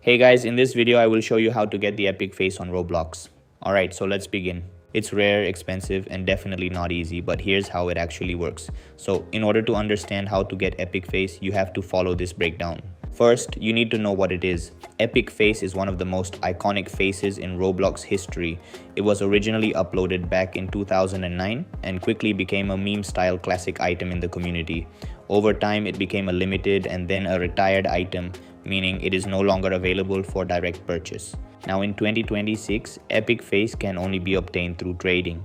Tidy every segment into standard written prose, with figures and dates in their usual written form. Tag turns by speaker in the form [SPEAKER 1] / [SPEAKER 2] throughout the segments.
[SPEAKER 1] Hey guys, in this video I will show you how to get the epic face on Roblox. Alright, so let's begin. It's rare, expensive, and definitely not easy, but here's how it actually works. So in order to understand how to get epic face, you have to follow this breakdown. First, you need to know what it is. Epic face is one of the most iconic faces in Roblox history. It was originally uploaded back in 2009 and quickly became a meme-style classic item in the community. Over time, it became a limited and then a retired item, meaning it is no longer available for direct purchase. Now in 2026, Epic Face can only be obtained through trading.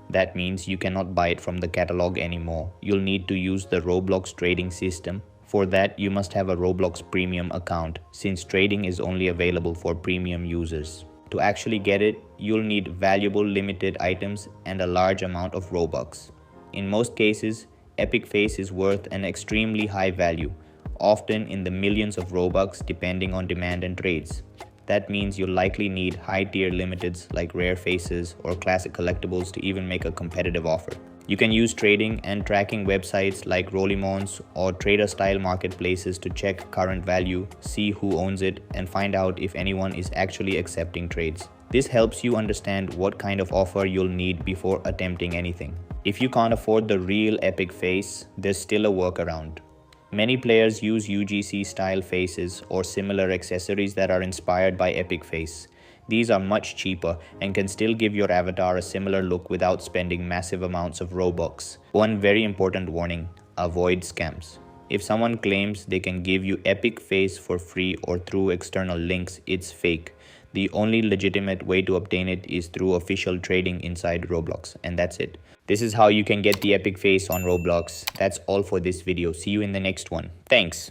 [SPEAKER 1] That means you cannot buy it from the catalog anymore. You'll need to use the Roblox trading system. For that, you must have a Roblox premium account, since trading is only available for premium users. To actually get it, you'll need valuable limited items and a large amount of Robux. In most cases, Epic Face is worth an extremely high value, often in the millions of Robux depending on demand and trades. That means you'll likely need high-tier limiteds like rare faces or classic collectibles to even make a competitive offer. You can use trading and tracking websites like Rolimons or trader-style marketplaces to check current value, see who owns it, and find out if anyone is actually accepting trades. This helps you understand what kind of offer you'll need before attempting anything. If you can't afford the real Epic Face, there's still a workaround. Many players use UGC-style faces or similar accessories that are inspired by Epic Face. These are much cheaper and can still give your avatar a similar look without spending massive amounts of Robux. One very important warning: avoid scams. If someone claims they can give you Epic Face for free or through external links, it's fake. The only legitimate way to obtain it is through official trading inside Roblox, and that's it. This is how you can get the Epic Face on Roblox. That's all for this video. See you in the next one. Thanks.